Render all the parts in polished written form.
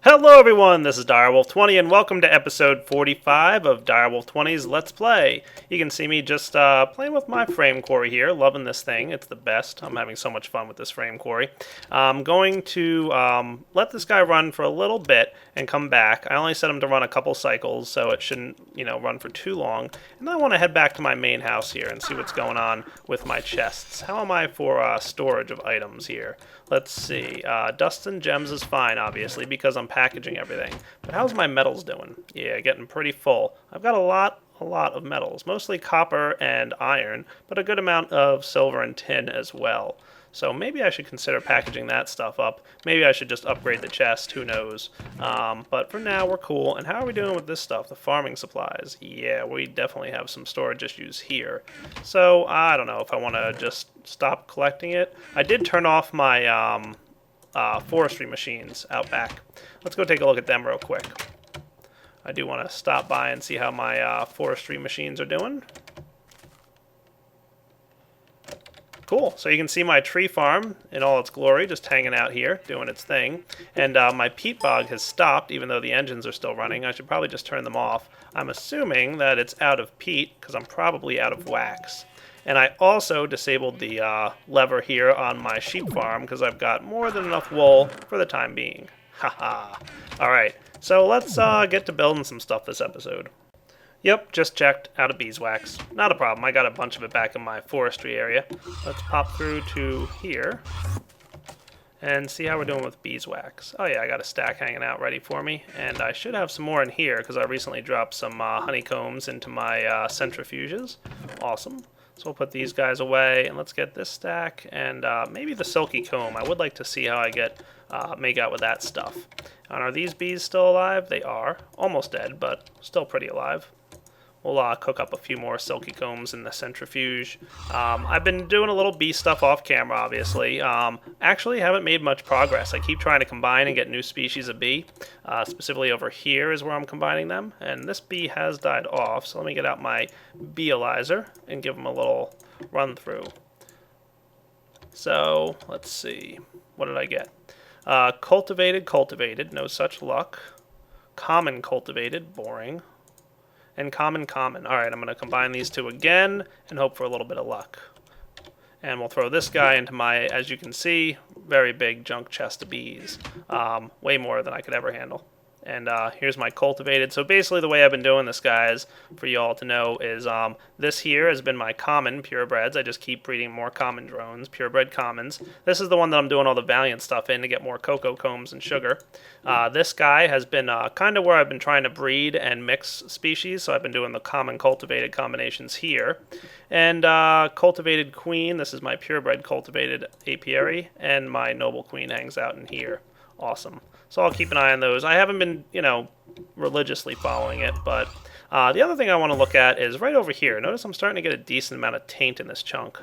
Hello everyone, this is Direwolf20 and welcome to episode 45 of Direwolf20's Let's Play. You can see me just playing with my frame quarry here, loving this thing, it's the best. I'm having so much fun with this frame quarry. I'm going to let this guy run for a little bit and come back. I only set him to run a couple cycles, so it shouldn't, run for too long. And then I want to head back to my main house here and see what's going on with my chests. How am I for storage of items here? Let's see. Dust and gems is fine, obviously, because I'm packaging everything. But how's my metals doing? Yeah, getting pretty full. I've got a lot of metals, mostly copper and iron, but a good amount of silver and tin as well. So maybe I should consider packaging that stuff up. Maybe I should just upgrade the chest, who knows. But for now, we're cool. And how are we doing with this stuff, the farming supplies? Yeah, we definitely have some storage issues here. So I don't know if I want to just stop collecting it. I did turn off my forestry machines out back. Let's go take a look at them real quick. I do want to stop by and see how my forestry machines are doing. Cool, so you can see my tree farm in all its glory, just hanging out here, doing its thing. And my peat bog has stopped, even though the engines are still running. I should probably just turn them off. I'm assuming that it's out of peat, because I'm probably out of wax. And I also disabled the lever here on my sheep farm, because I've got more than enough wool for the time being. Haha. Alright, so let's get to building some stuff this episode. Yep, just checked, out of beeswax. Not a problem, I got a bunch of it back in my forestry area. Let's pop through to here and see how we're doing with beeswax. Oh yeah, I got a stack hanging out ready for me, and I should have some more in here because I recently dropped some honeycombs into my centrifuges. Awesome. So we'll put these guys away, and let's get this stack, and maybe the silky comb. I would like to see how I make out with that stuff. And are these bees still alive? They are. Almost dead, but still pretty alive. We'll cook up a few more silky combs in the centrifuge. I've been doing a little bee stuff off camera, obviously. Actually, haven't made much progress. I keep trying to combine and get new species of bee. Specifically over here is where I'm combining them. And this bee has died off, so let me get out my beealyzer and give them a little run through. So, let's see. What did I get? Cultivated, no such luck. Common cultivated, boring. And common. Alright, I'm going to combine these two again and hope for a little bit of luck. And we'll throw this guy into my, as you can see, very big junk chest of bees. Way more than I could ever handle. And here's my cultivated. So basically the way I've been doing this, guys, for you all to know, is this here has been my common purebreds. I just keep breeding more common drones, purebred commons. This is the one that I'm doing all the Valiant stuff in to get more cocoa combs and sugar. This guy has been kind of where I've been trying to breed and mix species, so I've been doing the common cultivated combinations here. And cultivated queen, this is my purebred cultivated apiary, and my noble queen hangs out in here. Awesome. So I'll keep an eye on those. I haven't been, religiously following it, but the other thing I want to look at is right over here. Notice I'm starting to get a decent amount of taint in this chunk.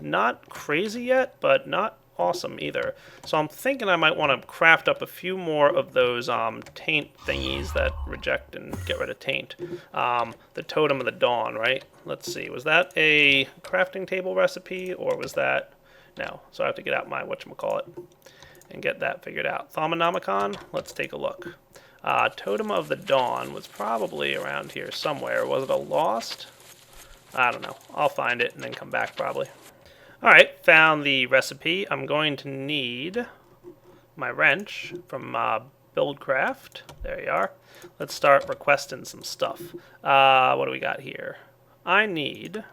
Not crazy yet, but not awesome either. So I'm thinking I might want to craft up a few more of those taint thingies that reject and get rid of taint. The Totem of the Dawn, right? Let's see. Was that a crafting table recipe, or was that... No. So I have to get out my whatchamacallit and get that figured out. Thaumonomicon, let's take a look. Totem of the Dawn was probably around here somewhere. Was it a lost? I don't know. I'll find it and then come back probably. Alright, found the recipe. I'm going to need my wrench from Buildcraft. There you are. Let's start requesting some stuff. What do we got here? I need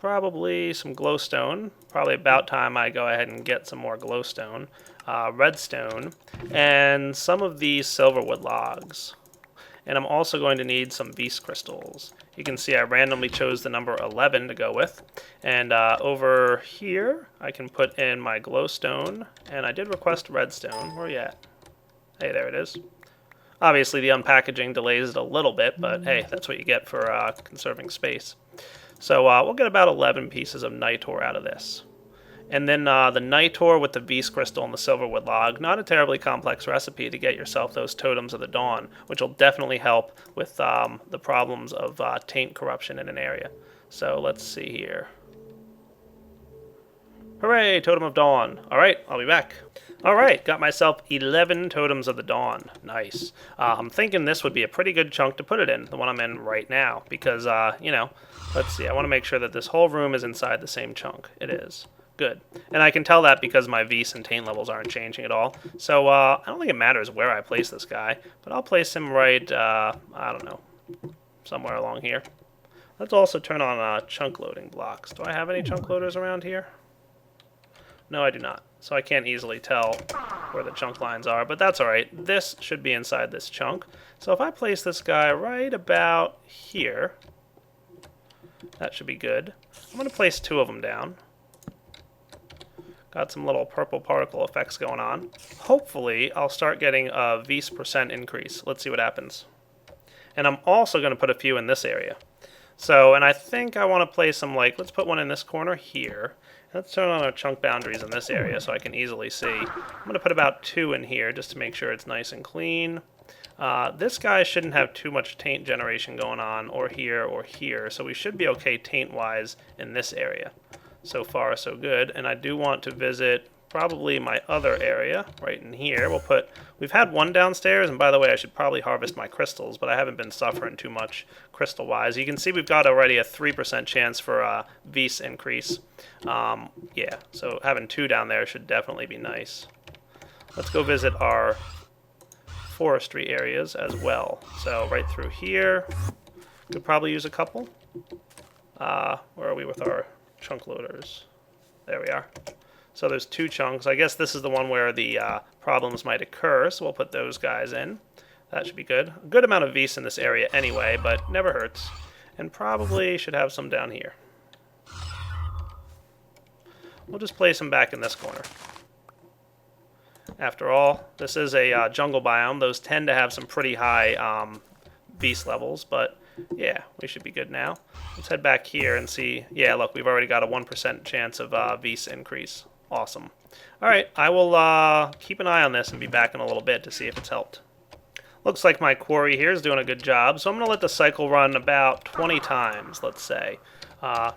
probably some glowstone. Probably about time I go ahead and get some more glowstone. Redstone, and some of these silverwood logs. And I'm also going to need some beast crystals. You can see I randomly chose the number 11 to go with. And over here, I can put in my glowstone, and I did request redstone. Where are you at? Hey, there it is. Obviously, the unpackaging delays it a little bit, but hey, that's what you get for conserving space. So we'll get about 11 pieces of nitor out of this. And then the nitor with the beast crystal and the silverwood log. Not a terribly complex recipe to get yourself those totems of the dawn, which will definitely help with the problems of taint corruption in an area. So let's see here. Hooray, Totem of Dawn. Alright, I'll be back. Alright, got myself 11 Totems of the Dawn. Nice. I'm thinking this would be a pretty good chunk to put it in, the one I'm in right now, because, you know, let's see, I want to make sure that this whole room is inside the same chunk. It is. Good. And I can tell that because my Vis and Taint levels aren't changing at all. So, I don't think it matters where I place this guy, but I'll place him right, I don't know, somewhere along here. Let's also turn on chunk loading blocks. Do I have any chunk loaders around here? No, I do not. So I can't easily tell where the chunk lines are, but that's alright. This should be inside this chunk. So if I place this guy right about here, that should be good. I'm going to place 2 of them down. Got some little purple particle effects going on. Hopefully, I'll start getting a Vis % increase. Let's see what happens. And I'm also going to put a few in this area. So, and I think I want to place some, like, let's put one in this corner here. Let's turn on our chunk boundaries in this area so I can easily see. I'm going to put about 2 in here just to make sure it's nice and clean. This guy shouldn't have too much taint generation going on, or here, so we should be okay taint-wise in this area. So far, so good. And I do want to visit probably my other area right in here. We've had one downstairs, and by the way, I should probably harvest my crystals, but I haven't been suffering too much crystal-wise. You can see we've got already a 3% chance for a Vis increase. Yeah, so having 2 down there should definitely be nice. Let's go visit our forestry areas as well. So right through here, could probably use a couple. Where are we with our chunk loaders? There we are. So there's 2 chunks. I guess this is the one where the problems might occur, so we'll put those guys in. That should be good. A good amount of Vis in this area anyway, but never hurts. And probably should have some down here. We'll just place them back in this corner. After all, this is a jungle biome. Those tend to have some pretty high Vis levels, but yeah, we should be good now. Let's head back here and see. Yeah, look, we've already got a 1% chance of Vis increase. Awesome. Alright, I will keep an eye on this and be back in a little bit to see if it's helped. Looks like my quarry here is doing a good job, so I'm going to let the cycle run about 20 times, let's say.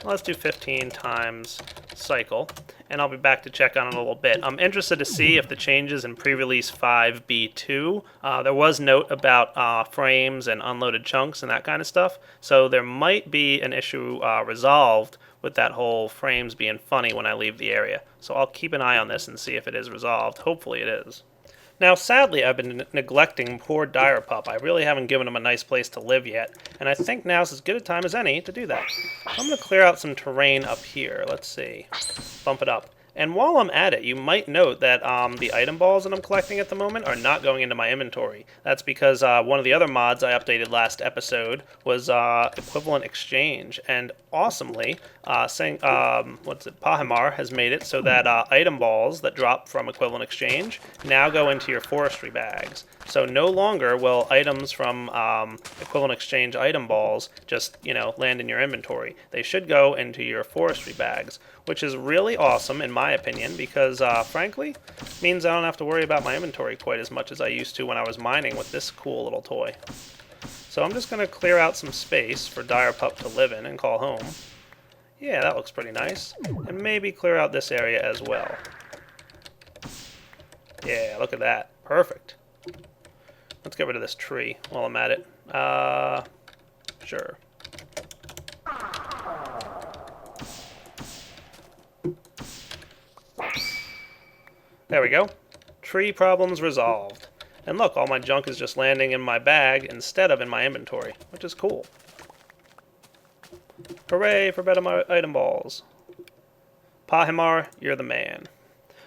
Let's do 15 times cycle, and I'll be back to check on it in a little bit. I'm interested to see if the changes in pre-release 5b2, there was note about frames and unloaded chunks and that kind of stuff, so there might be an issue resolved with that whole frames being funny when I leave the area. So I'll keep an eye on this and see if it is resolved. Hopefully it is. Now, sadly, I've been neglecting poor Direpup. I really haven't given him a nice place to live yet, and I think now's as good a time as any to do that. I'm going to clear out some terrain up here. Let's see. Bump it up. And while I'm at it, you might note that the item balls that I'm collecting at the moment are not going into my inventory. That's because one of the other mods I updated last episode was equivalent exchange, and awesomely, Pahimar has made it so that item balls that drop from equivalent exchange now go into your forestry bags. So no longer will items from equivalent exchange item balls just, land in your inventory. They should go into your forestry bags, which is really awesome in my opinion because, frankly, means I don't have to worry about my inventory quite as much as I used to when I was mining with this cool little toy. So I'm just going to clear out some space for Direpup to live in and call home. Yeah, that looks pretty nice. And maybe clear out this area as well. Yeah, look at that. Perfect. Let's get rid of this tree while I'm at it. Sure. There we go. Tree problems resolved. And look, all my junk is just landing in my bag instead of in my inventory, which is cool. Hooray for better item balls. Pahimar, you're the man.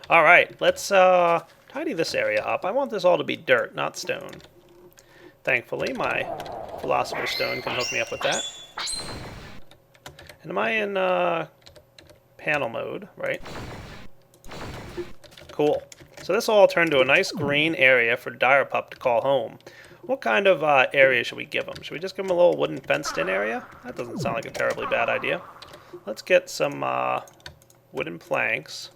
Alright, let's tidy this area up. I want this all to be dirt, not stone. Thankfully, my Philosopher's Stone can hook me up with that. And am I in panel mode, right? Cool. So this will all turn to a nice green area for Direpup to call home. What kind of area should we give him? Should we just give him a little wooden fenced-in area? That doesn't sound like a terribly bad idea. Let's get some wooden planks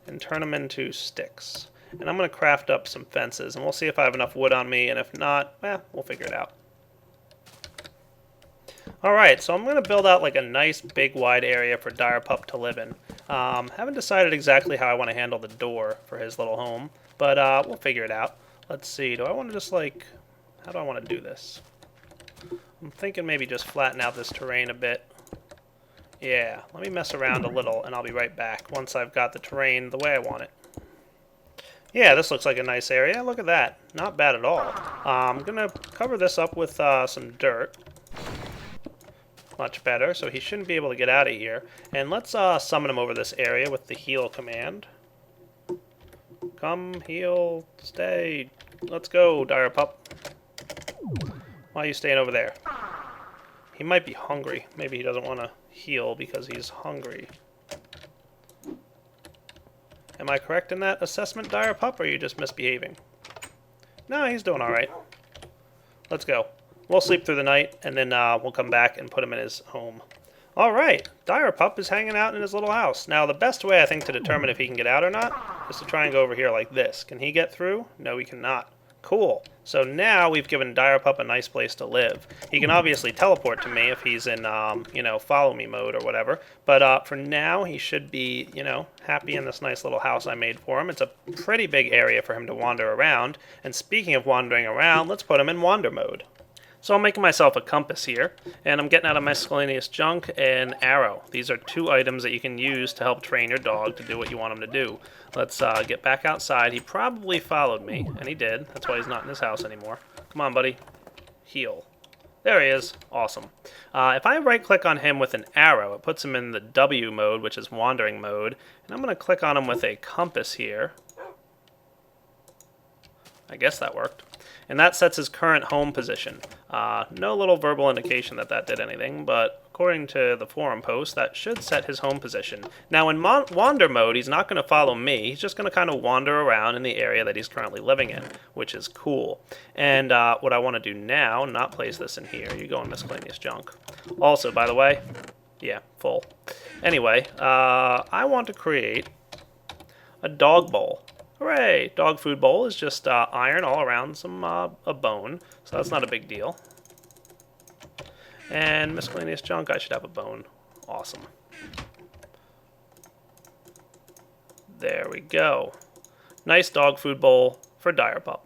and turn them into sticks. And I'm going to craft up some fences, and we'll see if I have enough wood on me, and if not, we'll figure it out. Alright, so I'm going to build out like a nice big wide area for Direpup to live in. Haven't decided exactly how I want to handle the door for his little home, but we'll figure it out. Let's see, do I want to just like, how do I want to do this? I'm thinking maybe just flatten out this terrain a bit. Yeah, let me mess around a little and I'll be right back once I've got the terrain the way I want it. Yeah, this looks like a nice area. Look at that. Not bad at all. I'm going to cover this up with some dirt. Much better, so he shouldn't be able to get out of here. And let's summon him over this area with the heal command. Come, heal, stay. Let's go, Direpup. Why are you staying over there? He might be hungry. Maybe he doesn't want to heal because he's hungry. Am I correct in that assessment, Direpup, or are you just misbehaving? No, he's doing alright. Let's go. We'll sleep through the night, and then we'll come back and put him in his home. Alright, Direpup is hanging out in his little house. Now, the best way, I think, to determine if he can get out or not is to try and go over here like this. Can he get through? No, he cannot. Cool. So now we've given Direpup a nice place to live. He can obviously teleport to me if he's in, you know, follow me mode or whatever. But for now, he should be, you know, happy in this nice little house I made for him. It's a pretty big area for him to wander around. And speaking of wandering around, let's put him in wander mode. So I'm making myself a compass here, and I'm getting out of miscellaneous junk an arrow. These are 2 items that you can use to help train your dog to do what you want him to do. Let's get back outside. He probably followed me, and he did. That's why he's not in his house anymore. Come on, buddy. Heal. There he is. Awesome. If I right-click on him with an arrow, it puts him in the W mode, which is wandering mode. And I'm going to click on him with a compass here. I guess that worked. And that sets his current home position. No little verbal indication that that did anything, but according to the forum post, that should set his home position. Now in wander mode, he's not going to follow me. He's just going to kind of wander around in the area that he's currently living in, which is cool. And what I want to do now, not place this in here. You go in miscellaneous junk. Also, by the way, yeah, full. Anyway, I want to create a dog bowl. Hooray! Dog food bowl is just iron all around some a bone, so that's not a big deal. And miscellaneous junk, I should have a bone. Awesome. There we go. Nice dog food bowl for Direpup.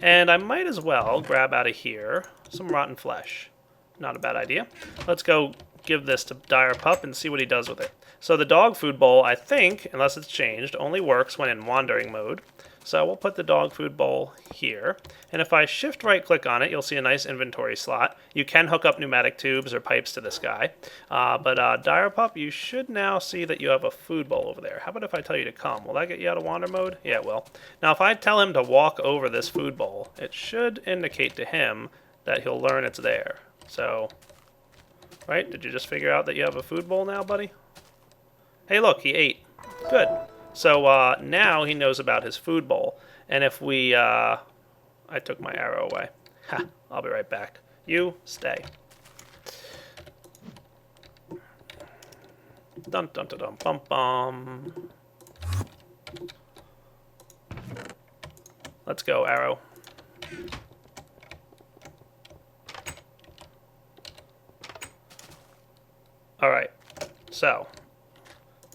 And I might as well grab out of here some rotten flesh. Not a bad idea. Let's go give this to Direpup and see what he does with it. So the dog food bowl, I think, unless it's changed, only works when in wandering mode. So we'll put the dog food bowl here. And if I shift right click on it, you'll see a nice inventory slot. You can hook up pneumatic tubes or pipes to this guy. But Direpup, you should now see that you have a food bowl over there. How about if I tell you to come? Will that get you out of wander mode? Yeah, it will. Now if I tell him to walk over this food bowl, it should indicate to him that he'll learn it's there. So, right? Did you just figure out that you have a food bowl now, buddy? Hey, look, he ate. Good. So now he knows about his food bowl. And if we... I took my arrow away. Ha, I'll be right back. You, stay. Dun dun dun dun bum bum. Let's go, arrow. Alright, so...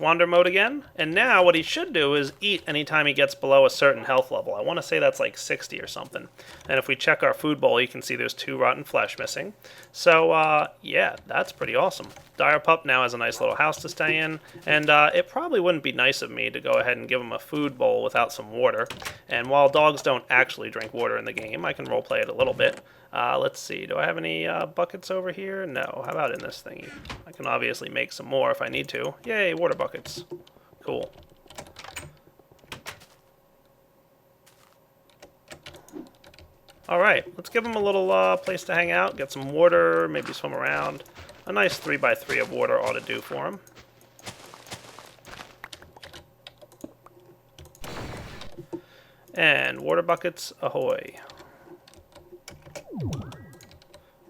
wander mode again, and now what he should do is eat anytime he gets below a certain health level. I want to say that's like 60 or something. And if we check our food bowl, you can see there's 2 rotten flesh missing. So, yeah, that's pretty awesome. Direpup now has a nice little house to stay in, and it probably wouldn't be nice of me to go ahead and give him a food bowl without some water. And while dogs don't actually drink water in the game, I can roleplay it a little bit. Let's see, do I have any buckets over here? No. How about in this thingy? I can obviously make some more if I need to. Yay, water buckets. Cool. Alright, let's give him a little place to hang out, get some water, maybe swim around. A nice 3x3 of water ought to do for him. And water buckets, ahoy.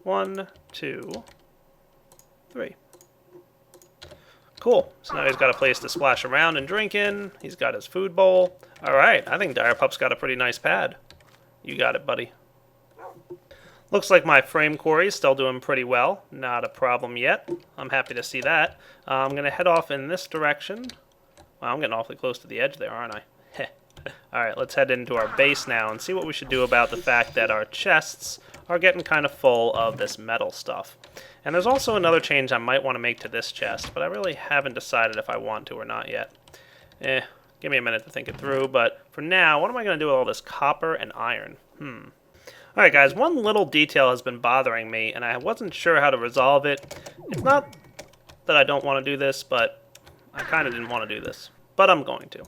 1, 2, 3. Cool. So now he's got a place to splash around and drink in. He's got his food bowl. Alright, I think Direpup's got a pretty nice pad. You got it, buddy. Looks like my frame quarry's still doing pretty well. Not a problem yet. I'm happy to see that. I'm going to head off in this direction. Wow, I'm getting awfully close to the edge there, aren't I? Alright, let's head into our base now and see what we should do about the fact that our chests are getting kind of full of this metal stuff. And there's also another change I might want to make to this chest, but I really haven't decided if I want to or not yet. Give me a minute to think it through, but for now, what am I going to do with all this copper and iron? Alright guys, one little detail has been bothering me, and I wasn't sure how to resolve it. It's not that I don't want to do this, but I kind of didn't want to do this. But I'm going to.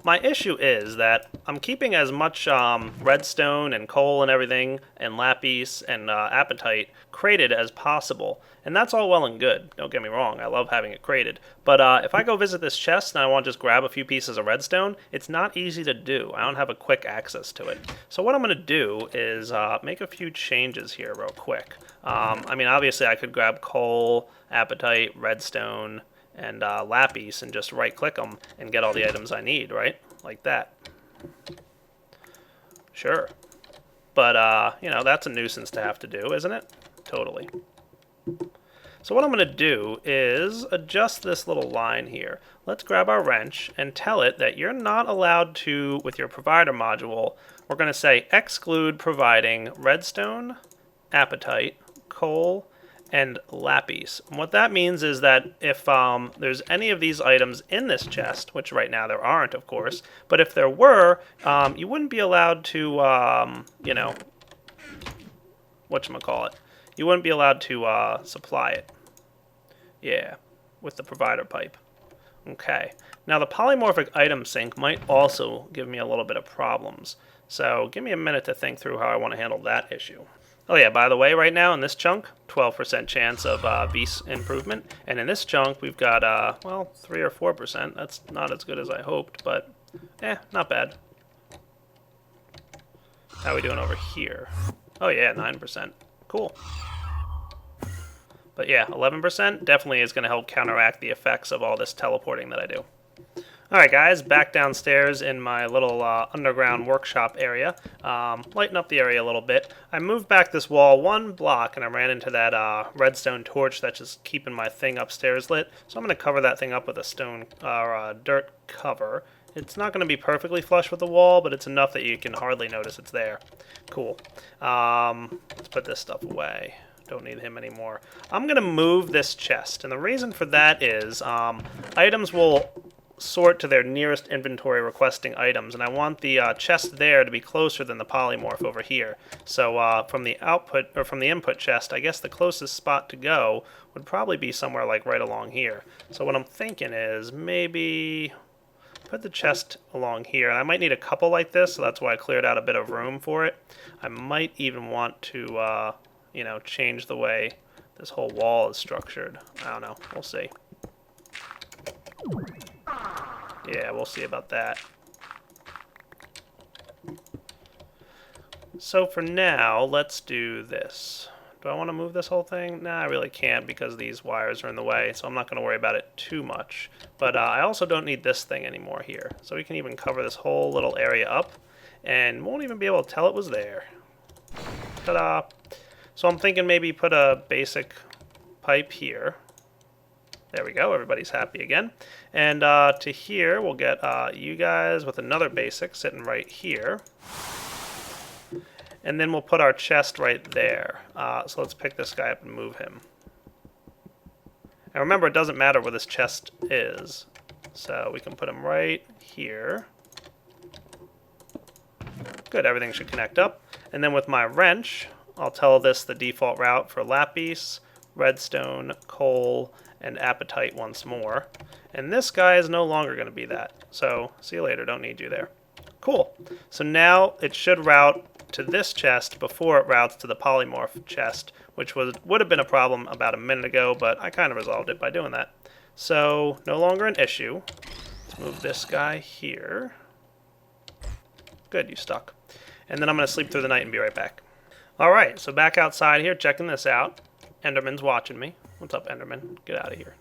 My issue is that I'm keeping as much redstone and coal and everything, and lapis and apatite crated as possible. And that's all well and good. Don't get me wrong, I love having it crated. But if I go visit this chest and I want to just grab a few pieces of redstone, it's not easy to do. I don't have a quick access to it. So what I'm going to do is make a few changes here real quick. I mean, obviously I could grab coal, apatite, redstone, and lapis and just right click them and get all the items I need, right? Like that. Sure. But, you know, that's a nuisance to have to do, isn't it? Totally. So what I'm going to do is adjust this little line here. Let's grab our wrench and tell it that you're not allowed to, with your provider module, we're going to say exclude providing redstone, apatite, coal, and lapis. And what that means is that if there's any of these items in this chest, which right now there aren't, of course, but if there were, you wouldn't be allowed to, you know, whatchamacallit, you wouldn't be allowed to supply it. Yeah, with the provider pipe. Okay. Now the polymorphic item sync might also give me a little bit of problems. So give me a minute to think through how I want to handle that issue. Oh yeah, by the way, right now in this chunk, 12% chance of Beast improvement. And in this chunk, we've got, well, 3 or 4%. That's not as good as I hoped, but, not bad. How are we doing over here? Oh yeah, 9%. Cool. But yeah, 11% definitely is going to help counteract the effects of all this teleporting that I do. Alright guys, back downstairs in my little underground workshop area. Lighten up the area a little bit. I moved back this wall 1 block and I ran into that redstone torch that's just keeping my thing upstairs lit. So I'm going to cover that thing up with a stone or dirt cover. It's not going to be perfectly flush with the wall, but it's enough that you can hardly notice it's there. Cool. Let's put this stuff away. Don't need him anymore. I'm going to move this chest, and the reason for that is items will sort to their nearest inventory requesting items, and I want the chest there to be closer than the polymorph over here. So from the output or from the input chest, I guess the closest spot to go would probably be somewhere like right along here. So what I'm thinking is maybe put the chest along here, and I might need a couple like this, so that's why I cleared out a bit of room for it. I might even want to you know, change the way this whole wall is structured. I don't know. We'll see. Yeah, we'll see about that. So for now, let's do this. Do I want to move this whole thing? Nah, I really can't because these wires are in the way, so I'm not going to worry about it too much. But I also don't need this thing anymore here. So we can even cover this whole little area up, and won't even be able to tell it was there. Ta-da! So I'm thinking maybe put a basic pipe here. There we go, everybody's happy again. And to here, we'll get you guys with another basic sitting right here. And then we'll put our chest right there. So let's pick this guy up and move him. And remember, it doesn't matter where this chest is. So we can put him right here. Good, everything should connect up. And then with my wrench, I'll tell this the default route for lapis, redstone, coal, and apatite once more. And this guy is no longer going to be that. So, see you later, don't need you there. Cool. So now it should route to this chest before it routes to the polymorph chest, which would have been a problem about a minute ago, but I kind of resolved it by doing that. So, no longer an issue. Let's move this guy here. Good, you stuck. And then I'm going to sleep through the night and be right back. Alright, so back outside here, checking this out. Enderman's watching me. What's up, Enderman? Get out of here.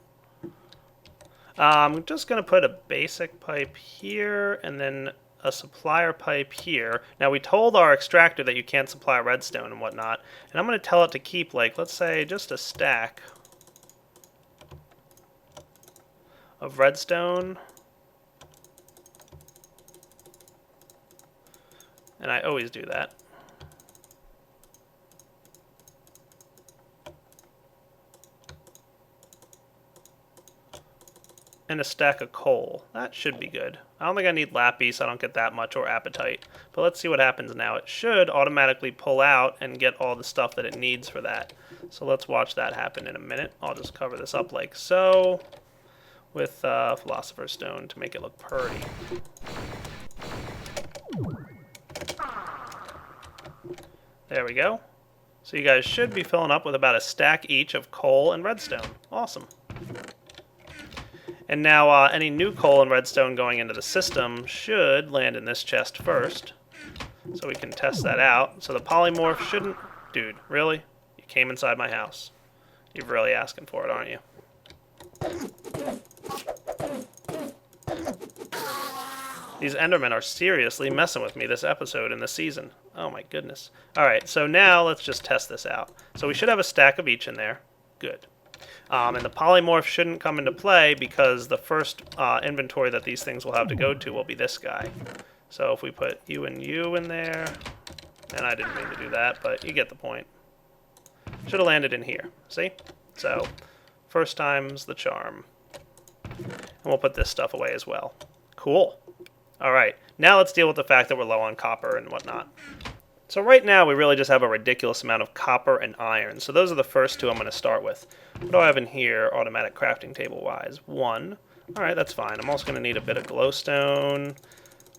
I'm just going to put a basic pipe here, and then a supplier pipe here. Now, we told our extractor that you can't supply redstone and whatnot, and I'm going to tell it to keep, like, let's say, just a stack of redstone and I always do that. And a stack of coal. That should be good. I don't think I need lappy, so I don't get that much, or appetite. But let's see what happens now. It should automatically pull out and get all the stuff that it needs for that. So let's watch that happen in a minute. I'll just cover this up like so with Philosopher's Stone to make it look pretty. There we go. So you guys should be filling up with about a stack each of coal and redstone. Awesome. And now any new coal and redstone going into the system should land in this chest first. So we can test that out. So the polymorph shouldn't... Dude, really? You came inside my house. You're really asking for it, aren't you? These Endermen are seriously messing with me this episode in this season. Oh my goodness. Alright, so now let's just test this out. So we should have a stack of each in there. Good. And the polymorph shouldn't come into play because the first inventory that these things will have to go to will be this guy. So if we put you and you in there, and I didn't mean to do that, but you get the point. Should have landed in here, see? So, first time's the charm. And we'll put this stuff away as well. Cool. Alright, now let's deal with the fact that we're low on copper and whatnot. So right now we really just have a ridiculous amount of copper and iron. So those are the first two I'm going to start with. What do I have in here automatic crafting table wise? 1. Alright, that's fine. I'm also going to need a bit of glowstone.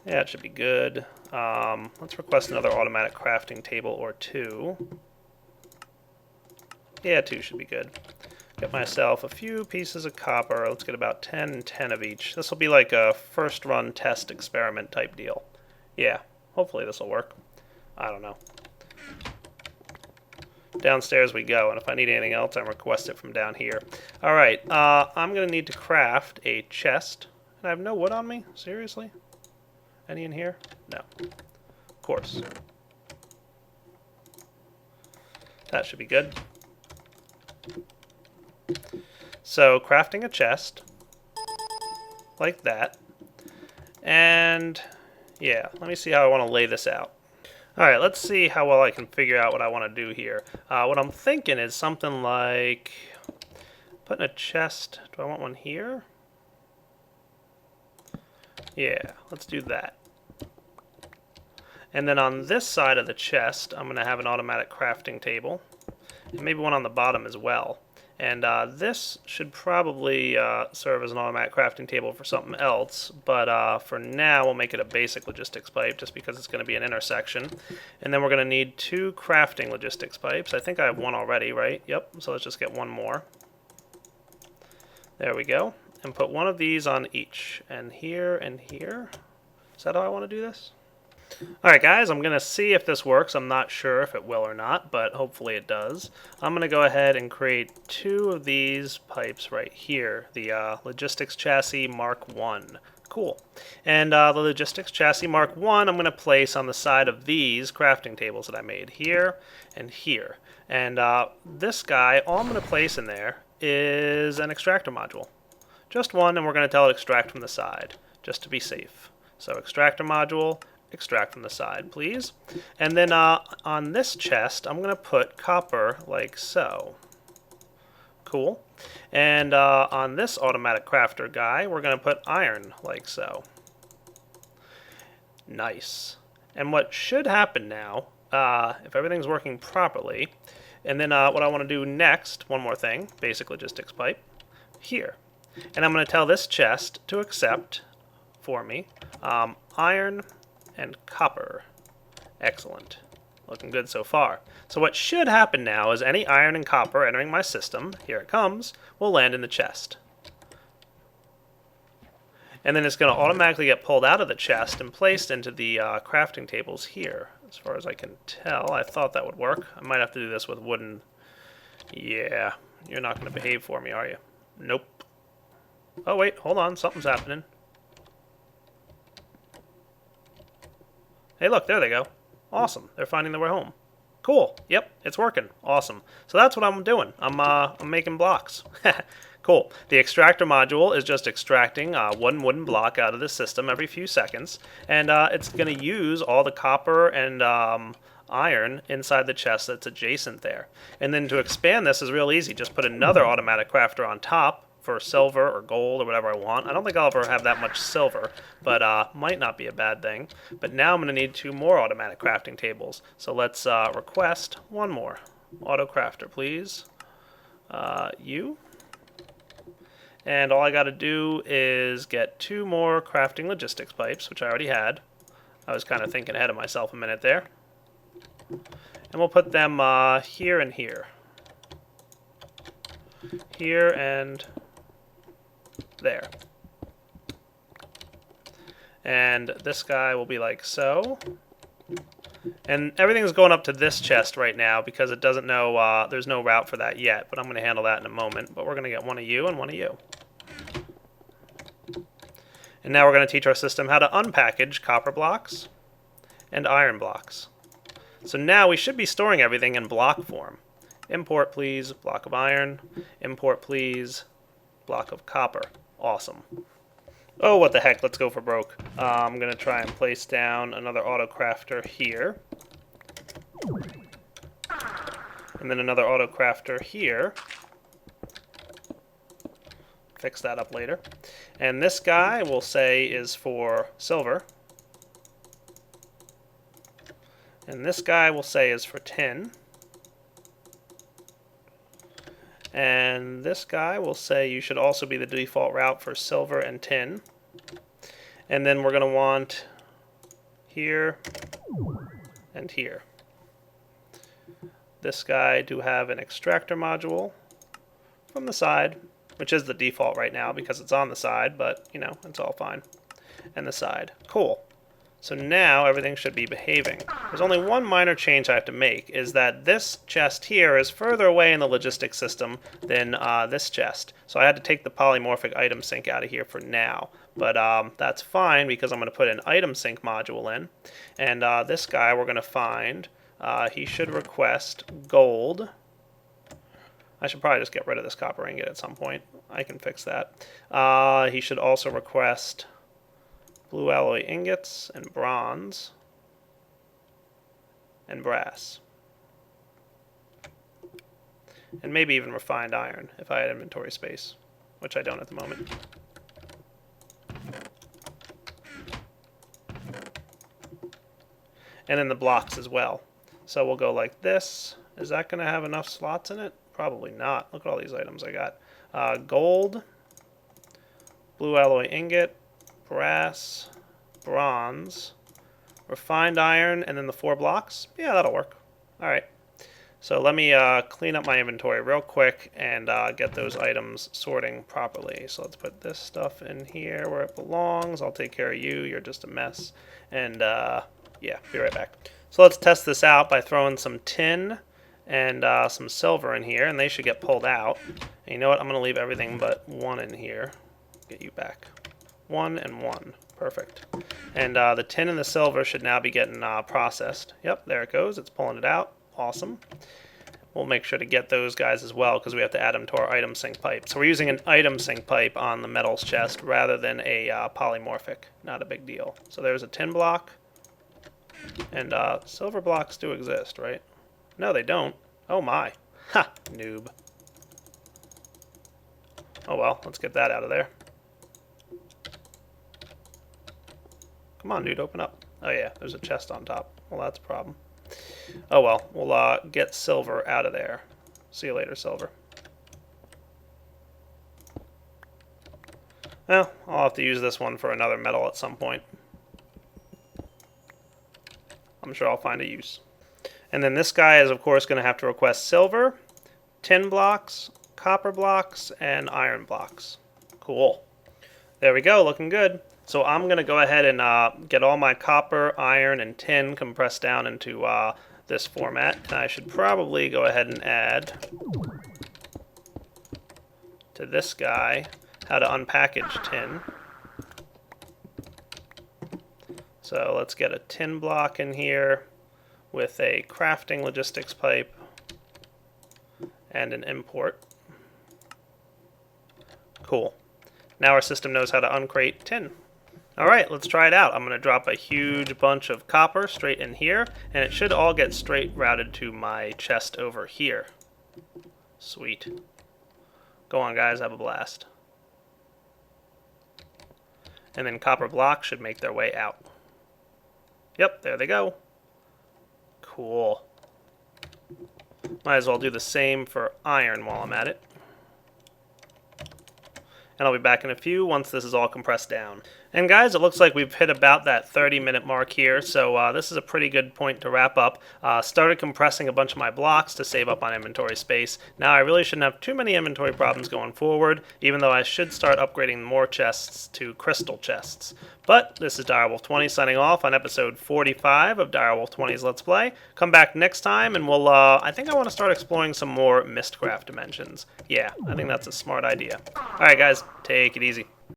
Yeah, it should be good. Let's request another automatic crafting table or 2. Yeah, 2 should be good. Get myself a few pieces of copper. Let's get about 10 and 10 of each. This will be like a first run test experiment type deal. Yeah, hopefully this will work. I don't know. Downstairs we go, and if I need anything else, I request it from down here. Alright, I'm going to need to craft a chest. And I have no wood on me? Seriously? Any in here? No. Of course. That should be good. So, crafting a chest. Like that. And, yeah, let me see how I want to lay this out. Alright, let's see how well I can figure out what I want to do here. What I'm thinking is something like putting a chest. Do I want one here? Yeah, let's do that. And then on this side of the chest, I'm going to have an automatic crafting table. And maybe one on the bottom as well. And this should probably serve as an automatic crafting table for something else, but for now we'll make it a basic logistics pipe just because it's going to be an intersection. And then we're going to need 2 crafting logistics pipes. I think I have one already, right? Yep, so let's just get one more. There we go. And put one of these on each. And here and here. Is that how I want to do this? Alright guys, I'm going to see if this works. I'm not sure if it will or not, but hopefully it does. I'm going to go ahead and create 2 of these pipes right here. The Logistics Chassis Mark 1. Cool. And the Logistics Chassis Mark 1 I'm going to place on the side of these crafting tables that I made. Here and here. And this guy, all I'm going to place in there is an extractor module. Just one, and we're going to tell it extract from the side, just to be safe. So extractor module, extract from the side, please. And then on this chest, I'm going to put copper like so. Cool. And on this automatic crafter guy, we're going to put iron like so. Nice. And what should happen now, if everything's working properly, and then what I want to do next, one more thing, basic logistics pipe, here. And I'm going to tell this chest to accept for me iron and copper. Excellent. Looking good so far. So what should happen now is any iron and copper entering my system, here it comes, will land in the chest. And then it's going to automatically get pulled out of the chest and placed into the crafting tables here. As far as I can tell, I thought that would work. I might have to do this with wooden. Yeah, you're not going to behave for me, are you? Nope. Oh wait, hold on, something's happening. Hey look, there they go. Awesome, they're finding their way home. Cool, yep, it's working. Awesome. So that's what I'm doing. I'm making blocks. Cool. The extractor module is just extracting one wooden block out of the system every few seconds, and it's going to use all the copper and iron inside the chest that's adjacent there. And then to expand this is real easy. Just put another automatic crafter on top for silver or gold or whatever I want. I don't think I'll ever have that much silver, but might not be a bad thing. But now I'm going to need 2 more automatic crafting tables. So let's request 1 more. Auto crafter, please. You. And all I got to do is get 2 more crafting logistics pipes, which I already had. I was kind of thinking ahead of myself a minute there. And we'll put them here and here. Here and there. And this guy will be like so. And everything's going up to this chest right now because it doesn't know, there's no route for that yet, but I'm going to handle that in a moment. But we're going to get 1 of you and 1 of you. And now we're going to teach our system how to unpackage copper blocks and iron blocks. So now we should be storing everything in block form. Import please, block of iron. Import please, block of copper. Awesome. Oh, what the heck, let's go for broke. I'm going to try and place down another auto crafter here. And then another auto crafter here. Fix that up later. And this guy we'll say is for silver. And this guy we'll say is for tin. And this guy will say you should also be the default route for silver and tin. And then we're going to want here and here. This guy do have an extractor module from the side, which is the default right now because it's on the side, but you know, it's all fine. And the side. Cool. So now everything should be behaving. There's only one minor change I have to make, is that this chest here is further away in the logistics system than this chest. So I had to take the polymorphic item sync out of here for now. But that's fine because I'm going to put an item sync module in. And this guy we're going to find, he should request gold. I should probably just get rid of this copper ingot at some point. I can fix that. He should also request blue alloy ingots and bronze and brass. And maybe even refined iron if I had inventory space, which I don't at the moment. And then the blocks as well. So we'll go like this. Is that going to have enough slots in it? Probably not. Look at all these items I got. Gold, blue alloy ingot, brass, bronze, refined iron, and then the 4 blocks. Yeah, that'll work. Alright. So let me clean up my inventory real quick and get those items sorting properly. So let's put this stuff in here where it belongs. I'll take care of you. You're just a mess. And yeah, be right back. So let's test this out by throwing some tin and some silver in here, and they should get pulled out. And you know what? I'm going to leave everything but 1 in here. Get you back. 1 and 1. Perfect. And the tin and the silver should now be getting processed. Yep, there it goes. It's pulling it out. Awesome. We'll make sure to get those guys as well because we have to add them to our item sync pipe. So we're using an item sync pipe on the metals chest rather than a polymorphic. Not a big deal. So there's a tin block. And silver blocks do exist, right? No, they don't. Oh my. Ha! Noob. Oh well, let's get that out of there. Come on, dude, open up. Oh yeah, there's a chest on top. Well, that's a problem. Oh well, we'll get silver out of there. See you later, silver. Well, I'll have to use this one for another metal at some point. I'm sure I'll find a use. And then this guy is, of course, going to have to request silver, tin blocks, copper blocks, and iron blocks. Cool. There we go, looking good. So I'm going to go ahead and get all my copper, iron, and tin compressed down into this format. And I should probably go ahead and add to this guy how to unpackage tin. So let's get a tin block in here with a crafting logistics pipe and an import. Cool. Now our system knows how to uncrate tin. Alright, let's try it out. I'm going to drop a huge bunch of copper straight in here, and it should all get straight routed to my chest over here. Sweet. Go on, guys, have a blast. And then copper blocks should make their way out. Yep, there they go. Cool. Might as well do the same for iron while I'm at it. And I'll be back in a few once this is all compressed down. And guys, it looks like we've hit about that 30-minute mark here, so this is a pretty good point to wrap up. Started compressing a bunch of my blocks to save up on inventory space. Now I really shouldn't have too many inventory problems going forward, even though I should start upgrading more chests to crystal chests. But this is Direwolf20 signing off on episode 45 of Direwolf20's Let's Play. Come back next time and we'll, I think I want to start exploring some more Mistcraft dimensions. Yeah, I think that's a smart idea. Alright guys, take it easy.